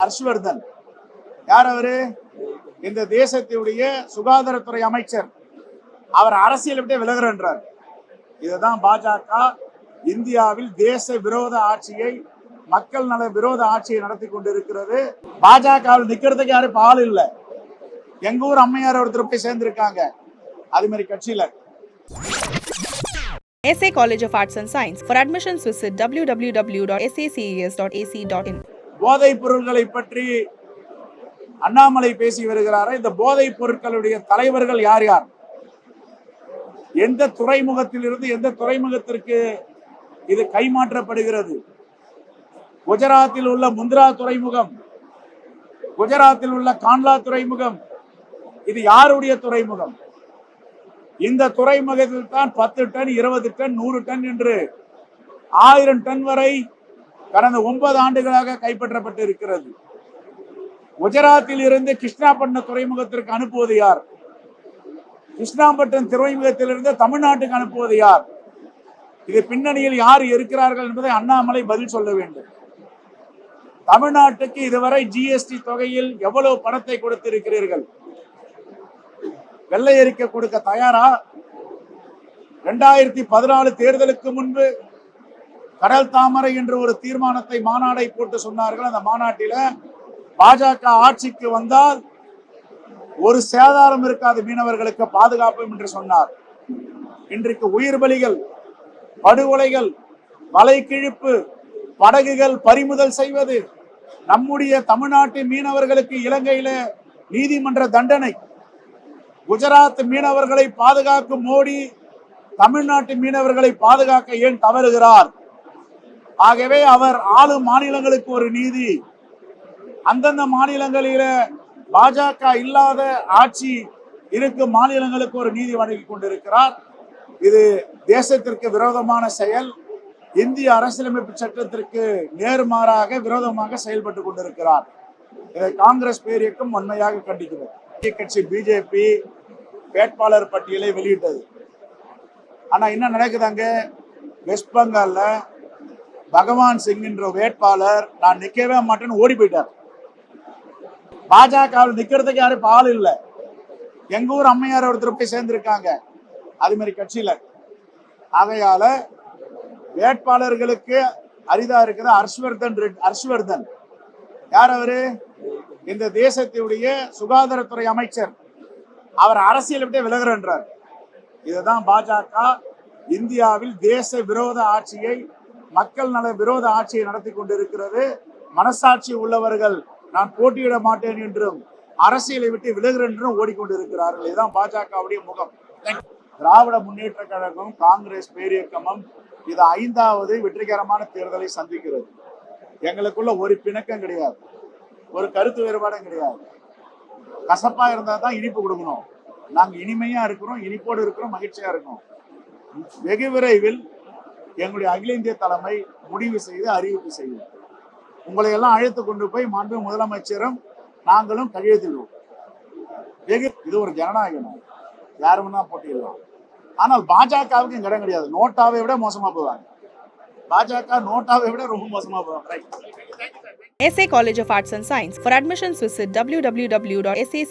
ஹர்ஷ்வர்தன் யார் அவரு? இந்த தேசத்துடைய சுகாதாரத்துறை அமைச்சர். அவர் அரசியல் விட்டு விலகுறார். இதுதான் பாஜக இந்தியாவில் தேச விரோத ஆட்சியை, மக்கள் நல விரோத ஆட்சியை நடத்தி கொண்டிருக்கிறது. பாஜகவில் நிக்கிறதுக்கு யாரும் ஆள் இல்லை. எங்க ஊர் அம்மையார் ஒருத்தர் போய் சேர்ந்திருக்காங்க அது மாதிரி கட்சியில. SA College of Arts and Science. For admissions visit www.saces.ac.in. போதைப் பொருட்களை பற்றி அண்ணாமலை பேசி வருகிறார். இந்த போதைப் பொருட்களுடைய தலைவர்கள் யார் யார்? எந்த துறைமுகத்திலிருந்து எந்த துறைமுகத்திற்கு இது கைமாற்றப்படுகிறது? குஜராத்தில் உள்ள முந்திரா துறைமுகம், குஜராத்தில் உள்ள கான்லா துறைமுகம், இது யாருடைய துறைமுகம்? இந்த துறைமுகத்தில் தான் 10 டன், 20 டன், 100 டன் என்று 1000 டன் வரை கடந்த 9 ஆண்டுகளாக கைப்பற்றப்பட்டு இருக்கிறது. குஜராத்தில் இருந்து கிருஷ்ணாபட்டினம் துறைமுகத்திற்கு அனுப்புவது யார்? கிருஷ்ணாபட்டினம் துறைமுகத்திலிருந்து தமிழ்நாட்டுக்கு அனுப்புவது யார்? இது பின்னணியில் யார் இருக்கிறார்கள் என்பதை அண்ணாமலை பதில் சொல்ல வேண்டும். தமிழ்நாட்டுக்கு இதுவரை GST தொகையில் எவ்வளவு பணத்தை கொடுத்திருக்கிறீர்கள்? வெள்ளை அறிக்கை கொடுக்க தயாரா? 2014 தேர்தலுக்கு முன்பு கடல் தாமரை என்ற ஒரு தீர்மானத்தை மாநாடை போட்டு சொன்னார்கள். அந்த மாநாட்டில பாஜக ஆட்சிக்கு வந்தால் ஒரு சேதாரம் இருக்காது மீனவர்களுக்கு பாதுகாப்பு என்று சொன்னார். இன்றைக்கு உயிர் பலிகள், படுகொலைகள், வலை கிழிப்பு, படகுகள் பறிமுதல் செய்வது, நம்முடைய தமிழ்நாட்டு மீனவர்களுக்கு இலங்கையில நீதிமன்ற தண்டனை. குஜராத் மீனவர்களை பாதுகாக்கும் மோடி தமிழ்நாட்டு மீனவர்களை பாதுகாக்க ஏன் தவறுகிறார்? ஆகவே அவர் ஆளும் மாநிலங்களுக்கு ஒரு நீதி, அந்தந்த மாநிலங்களில பாஜக இல்லாத ஆட்சி இருக்கும் மாநிலங்களுக்கு ஒரு நீதி வழங்கி கொண்டிருக்கிறார். இது தேசத்திற்கு விரோதமான செயல். இந்திய அரசியலமைப்பு சட்டத்திற்கு நேர்மாறாக விரோதமாக செயல்பட்டு கொண்டிருக்கிறார். இதை காங்கிரஸ் பேரியக்கம் வன்மையாக கண்டிக்கிறது. கட்சி பிஜேபி வேட்பாளர் பட்டியலை வெளியிட்டது. ஆனா என்ன நடக்குதாங்க? வெஸ்ட் பெங்கால்ல பகவான் சிங் என்ற வேட்பாளர் நான் நிக்கவே மாட்டேன்னு ஓடி போயிட்டார். பாஜகவில் நிக்கிறதுக்கு யாரும் ஆள் இல்லை. எங்க ஊர் அம்மையார் ஒருத்தர் போய் சேர்ந்திருக்காங்க அது மாதிரி கட்சியில. ஆகையால வேட்பாளர்களுக்கு அரிதா இருக்கிற ஹர்ஷ்வர்தன் யார் அவரு? இந்த தேசத்துடைய சுகாதாரத்துறை அமைச்சர். அவர் அரசியல் விட்டு விலகுறார். இதுதான் பாஜக இந்தியாவில் தேச விரோத ஆட்சியை, மக்கள் நல விரோத ஆட்சியை நடத்தி கொண்டிருக்கிறது. மனசாட்சி உள்ளவர்கள் நான் போட்டியிட மாட்டேன் என்றும் அரசியலை விட்டு விலகுறேன் என்றும் ஓடிக்கொண்டிருக்கிறார்கள். இதுதான் பாஜகவுடைய முகம். திராவிட முன்னேற்ற கழகம், காங்கிரஸ் பேரியக்கமும் இது 5வது வெற்றிகரமான தேர்தலை சந்திக்கிறது. எங்களுக்குள்ள ஒரு பிணக்கம் கிடையாது, ஒரு கருத்து வேறுபாடும் கிடையாது. கசப்பா இருந்தா தான் இனிப்பு கொடுக்கணும். நாங்க இனிமையா இருக்கிறோம், இனிப்போடு இருக்கிறோம், மகிழ்ச்சியா இருக்கோம். வெகு விரைவில் எங்களுடைய அகில இந்திய தலைமை முடிவு செய்து அறிவிப்பு செய்யும். உங்களை எல்லாம் அழைத்து கொண்டு போய் மாண்பு முதலமைச்சரும் நாங்களும் கையெழுத்திடுவோம். இது ஒரு ஜனநாயக நாடு, யாரும் தான் போட்டியிடலாம். ஆனால் பாஜகவுக்கு இங்க இடம் கிடையாது. நோட்டாவை விட மோசமா போவாங்க. பாஜக நோட்டாவை விட ரொம்ப மோசமா போவாங்க. SA College of Arts and Science. For admissions visit www.saces.ac.in.